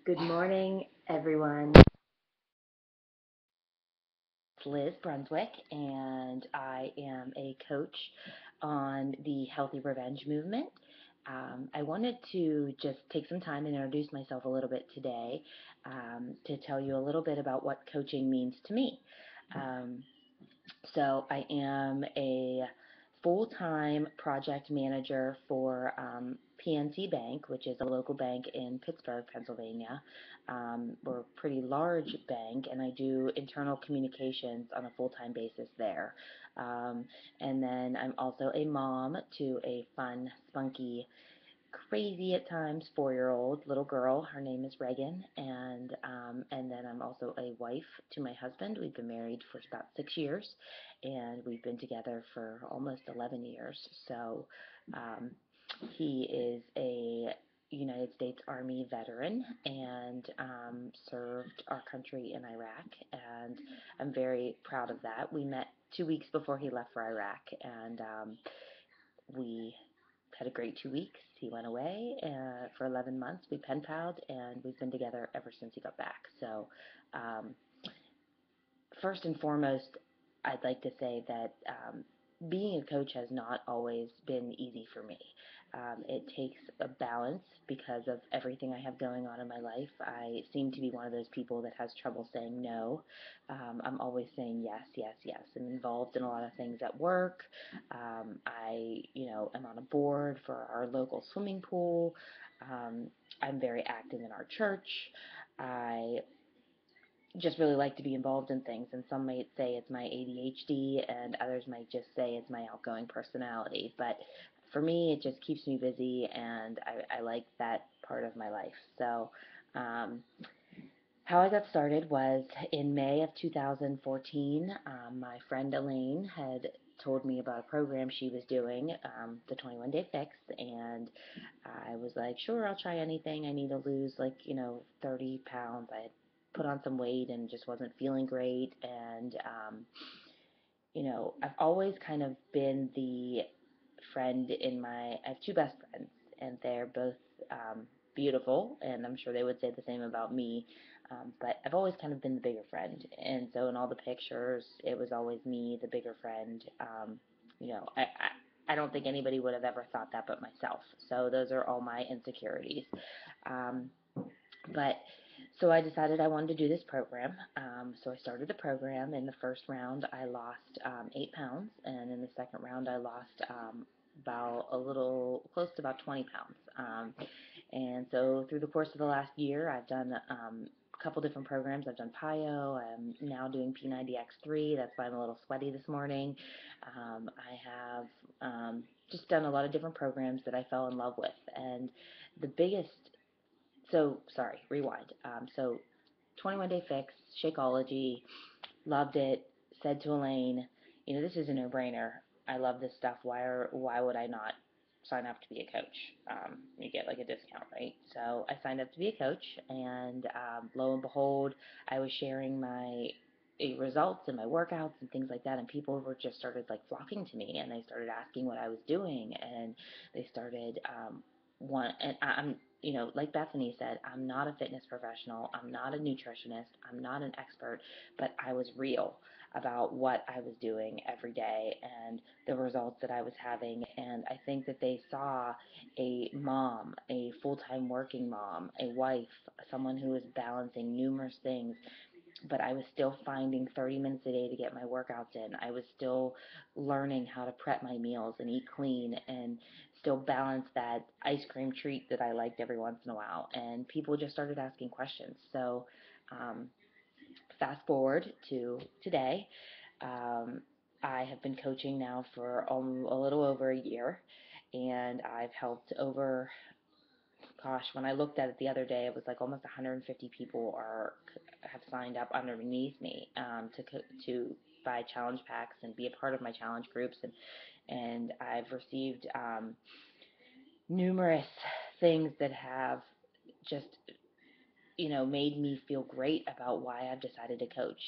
Good morning, everyone. It's Liz Brunswick, and I am a coach on the Healthy Revenge movement. I wanted to just take some time and introduce myself a little bit today to tell you a little bit about what coaching means to me. Um, so I am a full-time project manager for PNC Bank, which is a local bank in Pittsburgh, Pennsylvania. We're a pretty large bank, and I do internal communications on a full-time basis there. Um, and then I'm also a mom to a fun, spunky, crazy at times 4-year-old little girl. Her name is Reagan, and then I'm also a wife to my husband. We've been married for about 6 years, and we've been together for almost 11 years. So um, he is a United States Army veteran and served our country in Iraq, and I'm very proud of that. We met 2 weeks before he left for Iraq, and we had a great 2 weeks. He went away for 11 months. We pen palled, and we've been together ever since he got back. So, um, first and foremost, I'd like to say that being a coach has not always been easy for me. It takes a balance because of everything I have going on in my life. I seem to be one of those people that has trouble saying no. I'm always saying yes, yes, yes. I'm involved in a lot of things at work. Am on a board for our local swimming pool. Um, I'm very active in our church. I just really like to be involved in things, and some might say it's my ADHD, and others might just say it's my outgoing personality. But for me, it just keeps me busy, and I like that part of my life. So, um, how I got started was in May of 2014. My friend Elaine had told me about a program she was doing, the 21 Day Fix, and I was like, sure, I'll try anything. I need to lose 30 pounds. I had put on some weight and just wasn't feeling great. And, I've always kind of been the friend I have two best friends, and they're both beautiful, and I'm sure they would say the same about me. But I've always kind of been the bigger friend, and so in all the pictures, it was always me, the bigger friend. You know, I, I don't think anybody would have ever thought that but myself. So those are all my insecurities. Um, but so I decided I wanted to do this program. So I started the program. In the first round, I lost 8 pounds, and in the second round, I lost about a little close to about 20 pounds. And so through the course of the last year, I've done a couple different programs. I've done PIO. I'm now doing P90X3. That's why I'm a little sweaty this morning. I have just done a lot of different programs that I fell in love with. And the biggest sorry, rewind. 21 Day Fix, Shakeology, loved it. Said to Elaine, this is a no-brainer. I love this stuff. Why would I not sign up to be a coach? You get like a discount, right? So I signed up to be a coach, and lo and behold, I was sharing my results and my workouts and things like that, and people were just started like flocking to me, and they started asking what I was doing, and they started and I'm like Bethany said, I'm not a fitness professional, I'm not a nutritionist, I'm not an expert, but I was real about what I was doing every day and the results that I was having. And I think that they saw a mom, a full-time working mom, a wife, someone who was balancing numerous things, but I was still finding 30 minutes a day to get my workouts in. I was still learning how to prep my meals and eat clean and still balance that ice cream treat that I liked every once in a while. And people just started asking questions. So um, fast forward to today. Um, I have been coaching now for a little over a year, and I've helped over, gosh, when I looked at it the other day, it was like almost 150 people have signed up underneath me to buy challenge packs and be a part of my challenge groups, and I've received numerous things that have just made me feel great about why I've decided to coach.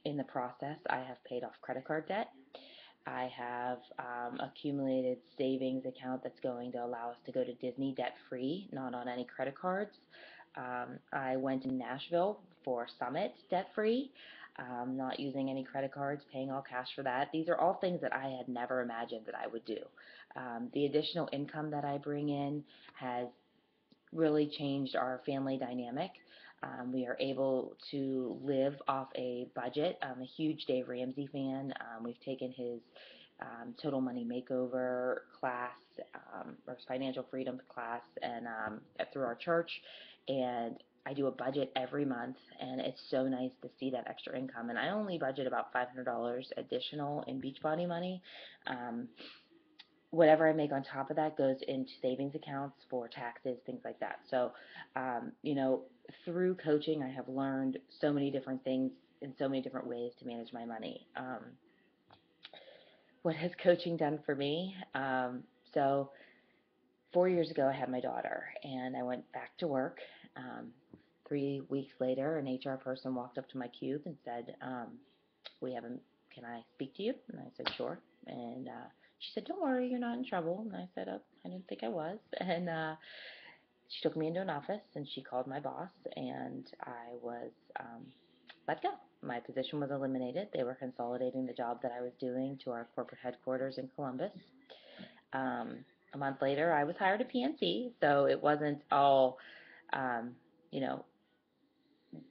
In the process, I have paid off credit card debt. I have accumulated savings account that's going to allow us to go to Disney debt free, not on any credit cards. I went to Nashville for Summit debt-free, not using any credit cards, paying all cash for that. These are all things that I had never imagined that I would do. The additional income that I bring in has really changed our family dynamic. We are able to live off a budget. I'm a huge Dave Ramsey fan. We've taken his Total Money Makeover class, or financial freedom class, and through our church. And I do a budget every month, and it's so nice to see that extra income. And I only budget about $500 additional in Beachbody money. Um, Whatever I make on top of that goes into savings accounts for taxes, things like that. So, you know, through coaching, I have learned so many different things in so many different ways to manage my money. What has coaching done for me? So 4 years ago, I had my daughter, and I went back to work. Um, 3 weeks later, an HR person walked up to my cube and said, "We haven't. Can I speak to you?" And I said, "Sure." And she said, "Don't worry, you're not in trouble." And I said, "Oh, I didn't think I was." And she took me into an office and she called my boss, and I was let go. My position was eliminated. They were consolidating the job that I was doing to our corporate headquarters in Columbus. Um, a month later, I was hired at PNC, so it wasn't all, um, you know,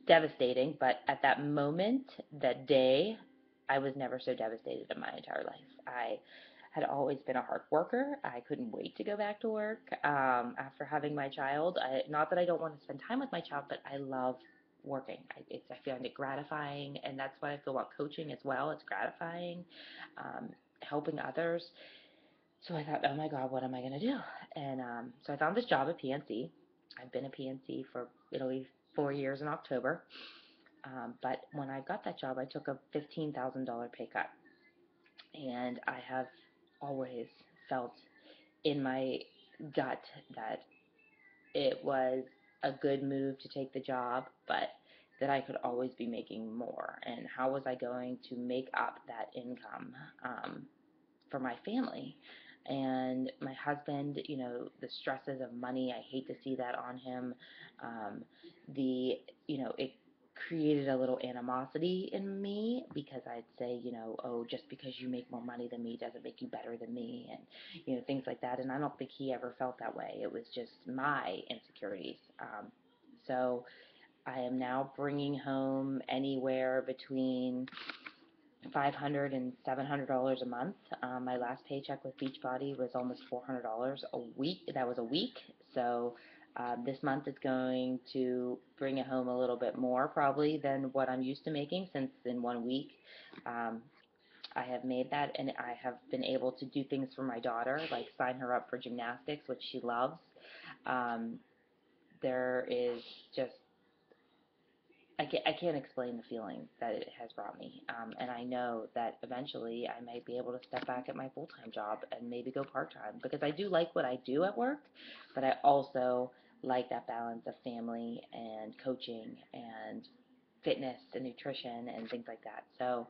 devastating, but at that moment, that day, I was never so devastated in my entire life. I had always been a hard worker. I couldn't wait to go back to work after having my child. Not that I don't want to spend time with my child, but I love working. I find it gratifying, and that's what I feel about coaching as well. It's gratifying, helping others. So I thought, oh my God, what am I going to do? And so I found this job at PNC. I've been at PNC for, it'll be 4 years in October. But when I got that job, I took a $15,000 pay cut. And I have always felt in my gut that it was a good move to take the job, but that I could always be making more. And how was I going to make up that income? For my family. And my husband, you know, the stresses of money, I hate to see that on him. Um, it created a little animosity in me because I'd say, you know, oh, just because you make more money than me doesn't make you better than me, and, you know, things like that. And I don't think he ever felt that way. It was just my insecurities. So I am now bringing home anywhere between $500 and $700 a month. My last paycheck with Beachbody was almost $400 a week. That was a week. So this month is going to bring it home a little bit more probably than what I'm used to making, since in 1 week um, I have made that, and I have been able to do things for my daughter, like sign her up for gymnastics, which she loves. Um, there is just I can't explain the feeling that it has brought me. And I know that eventually I might be able to step back at my full-time job and maybe go part-time, because I do like what I do at work, but I also like that balance of family and coaching and fitness and nutrition and things like that. So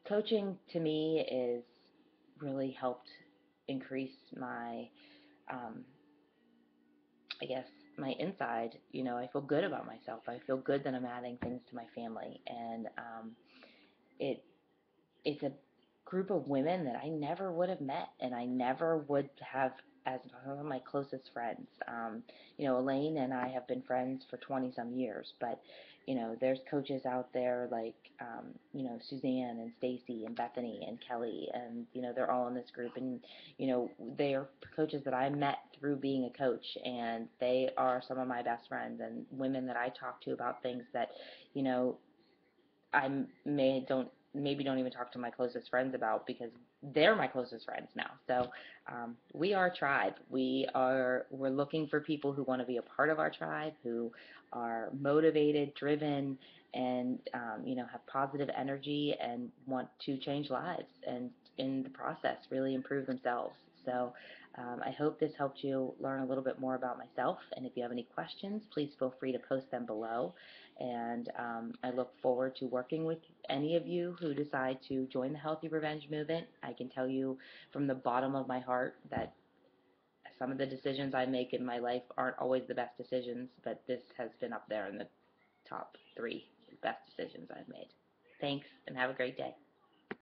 coaching to me is really helped increase my um, I guess, my inside. You know, I feel good about myself. I feel good that I'm adding things to my family, and it it's a group of women that I never would have met, and I never would have as one of my closest friends. You know, Elaine and I have been friends for 20 some years, but you know, there's coaches out there like you know, Suzanne and Stacy and Bethany and Kelly, and you know, they're all in this group, and you know, they are coaches that I met through being a coach, and they are some of my best friends and women that I talk to about things that, you know, I maybe don't even talk to my closest friends about, because they're my closest friends now. So we are a tribe. We're looking for people who want to be a part of our tribe, who are motivated, driven, and you know, have positive energy and want to change lives, and in the process really improve themselves. So I hope this helped you learn a little bit more about myself. And if you have any questions, please feel free to post them below. And I look forward to working with any of you who decide to join the Healthy Revenge movement. I can tell you from the bottom of my heart that as some of the decisions I make in my life aren't always the best decisions, but this has been up there in the top 3 best decisions I've made. Thanks, and have a great day.